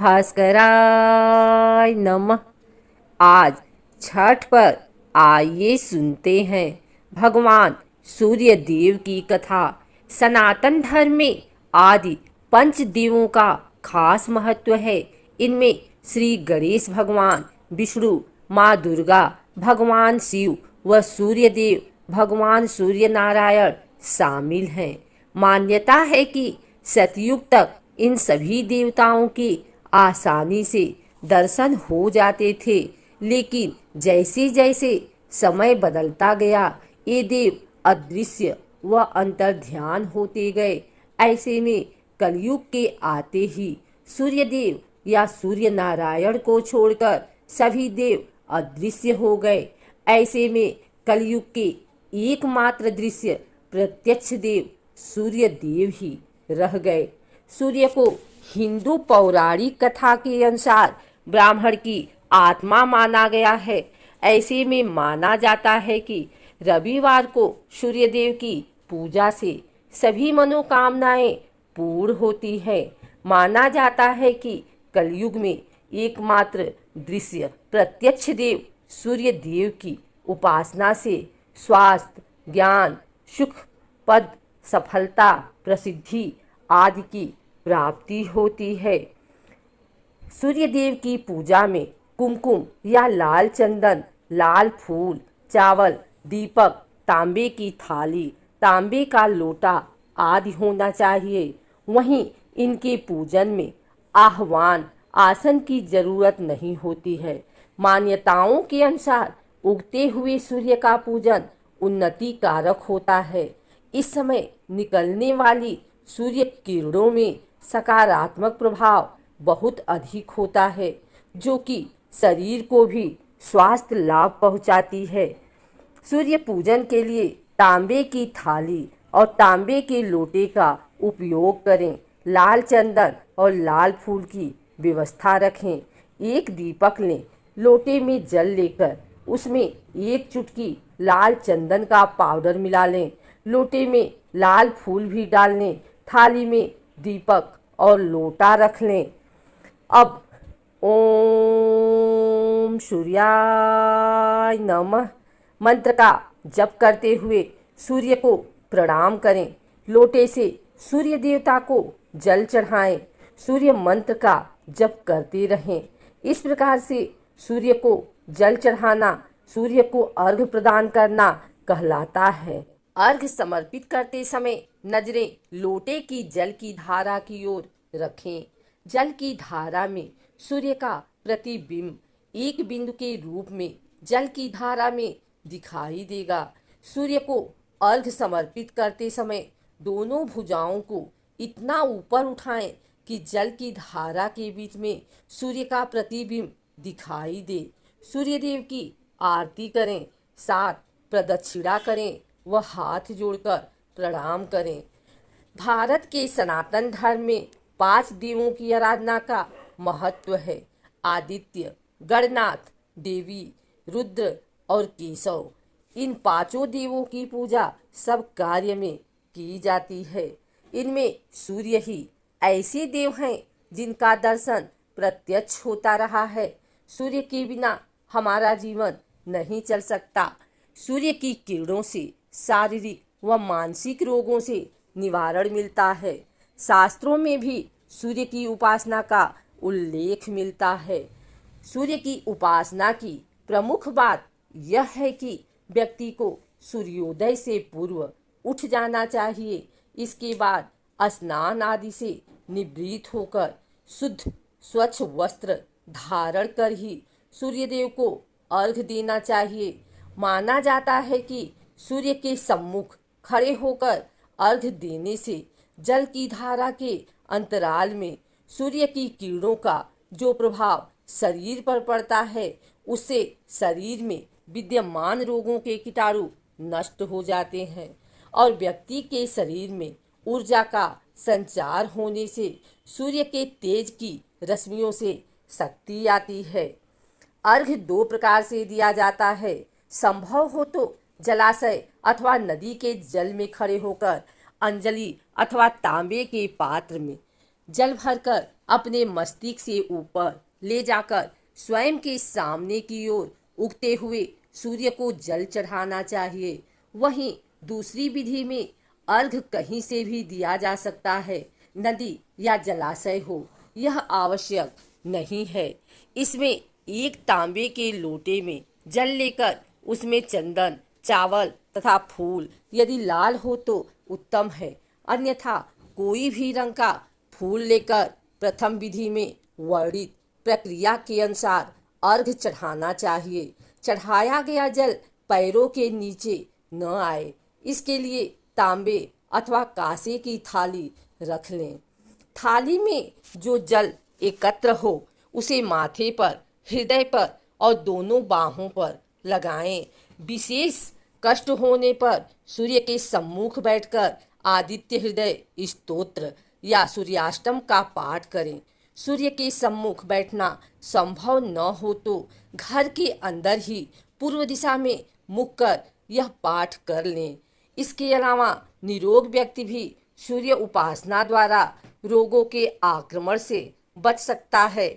भास्कराय नमः। आज छठ पर आइए सुनते हैं भगवान सूर्य देव की कथा। सनातन धर्म में आदि पंच देवों का खास महत्व है। इनमें श्री गणेश भगवान, विष्णु, माँ दुर्गा, भगवान शिव व सूर्य देव भगवान सूर्य नारायण शामिल हैं। मान्यता है कि सतयुग तक इन सभी देवताओं के आसानी से दर्शन हो जाते थे, लेकिन जैसे जैसे समय बदलता गया ये देव अदृश्य व अंतर्ध्यान होते गए। ऐसे में कलयुग के आते ही सूर्यदेव या सूर्य नारायण को छोड़कर सभी देव अदृश्य हो गए। ऐसे में कलयुग के एकमात्र दृश्य प्रत्यक्ष देव सूर्य देव ही रह गए। सूर्य को हिंदू पौराणिक कथा के अनुसार ब्राह्मण की आत्मा माना गया है। ऐसे में माना जाता है कि रविवार को सूर्यदेव की पूजा से सभी मनोकामनाएं पूर्ण होती है। माना जाता है कि कलयुग में एकमात्र दृश्य प्रत्यक्ष देव सूर्य देव की उपासना से स्वास्थ्य, ज्ञान, सुख, पद, सफलता, प्रसिद्धि आदि की प्राप्ति होती है। सूर्य देव की पूजा में कुमकुम या लाल चंदन, लाल फूल, चावल, दीपक, तांबे की थाली, तांबे का लोटा आदि होना चाहिए। वहीं इनके पूजन में आह्वान आसन की जरूरत नहीं होती है। मान्यताओं के अनुसार उगते हुए सूर्य का पूजन उन्नति कारक होता है। इस समय निकलने वाली सूर्य किरणों में सकारात्मक प्रभाव बहुत अधिक होता है, जो कि शरीर को भी स्वास्थ्य लाभ पहुंचाती है। सूर्य पूजन के लिए तांबे की थाली और तांबे के लोटे का उपयोग करें। लाल चंदन और लाल फूल की व्यवस्था रखें। एक दीपक लें, लोटे में जल लेकर उसमें एक चुटकी लाल चंदन का पाउडर मिला लें। लोटे में लाल फूल भी डाल लें। थाली में दीपक और लोटा रख लें। अब ओम सूर्याय नमः मंत्र का जप करते हुए सूर्य को प्रणाम करें। लोटे से सूर्य देवता को जल चढ़ाएं। सूर्य मंत्र का जप करते रहें। इस प्रकार से सूर्य को जल चढ़ाना सूर्य को अर्घ्य प्रदान करना कहलाता है। अर्घ्य समर्पित करते समय नजरें लोटे की जल की धारा की ओर रखें। जल की धारा में सूर्य का प्रतिबिंब एक बिंदु के रूप में जल की धारा में दिखाई देगा। सूर्य को अर्घ्य समर्पित करते समय दोनों भुजाओं को इतना ऊपर उठाएं कि जल की धारा के बीच में सूर्य का प्रतिबिंब दिखाई दे। सूर्य देव की आरती करें, साथ प्रदक्षिणा करें व हाथ जोड़कर प्रणाम करें। भारत के सनातन धर्म में 5 देवों की आराधना का महत्व है। आदित्य, गणनाथ, देवी, रुद्र और केशव, इन 5 देवों की पूजा सब कार्य में की जाती है। इनमें सूर्य ही ऐसे देव हैं जिनका दर्शन प्रत्यक्ष होता रहा है। सूर्य के बिना हमारा जीवन नहीं चल सकता। सूर्य की किरणों से शारीरिक व मानसिक रोगों से निवारण मिलता है। शास्त्रों में भी सूर्य की उपासना का उल्लेख मिलता है। सूर्य की उपासना की प्रमुख बात यह है कि व्यक्ति को सूर्योदय से पूर्व उठ जाना चाहिए। इसके बाद स्नान आदि से निवृत्त होकर शुद्ध स्वच्छ वस्त्र धारण कर ही सूर्यदेव को अर्घ्य देना चाहिए। माना जाता है कि सूर्य के सम्मुख खड़े होकर अर्घ्य देने से जल की धारा के अंतराल में सूर्य की किरणों का जो प्रभाव शरीर पर पड़ता है उससे शरीर में विद्यमान रोगों के कीटाणु नष्ट हो जाते हैं और व्यक्ति के शरीर में ऊर्जा का संचार होने से सूर्य के तेज की रश्मियों से शक्ति आती है। अर्घ्य 2 प्रकार से दिया जाता है। संभव हो तो जलाशय अथवा नदी के जल में खड़े होकर अंजलि अथवा तांबे के पात्र में जल भरकर अपने मस्तिष्क से ऊपर ले जाकर स्वयं के सामने की ओर उगते हुए सूर्य को जल चढ़ाना चाहिए। वहीं दूसरी विधि में अर्घ कहीं से भी दिया जा सकता है, नदी या जलाशय हो, यह आवश्यक नहीं है। इसमें एक तांबे के लोटे में जल लेकर उसमें चंदन, चावल तथा फूल, यदि लाल हो तो उत्तम है, अन्यथा कोई भी रंग का फूल लेकर प्रथम विधि में वर्णित प्रक्रिया के अनुसार अर्घ चढ़ाना चाहिए। चढ़ाया गया जल पैरों के नीचे न आए, इसके लिए तांबे अथवा कांसे की थाली रख लें। थाली में जो जल एकत्र हो उसे माथे पर, हृदय पर और दोनों बाहों पर लगाएं। विशेष कष्ट होने पर सूर्य के सम्मुख बैठकर आदित्य हृदय स्तोत्र या सूर्याष्टम का पाठ करें। सूर्य के सम्मुख बैठना संभव न हो तो घर के अंदर ही पूर्व दिशा में मुख कर यह पाठ कर लें। इसके अलावा निरोग व्यक्ति भी सूर्य उपासना द्वारा रोगों के आक्रमण से बच सकता है।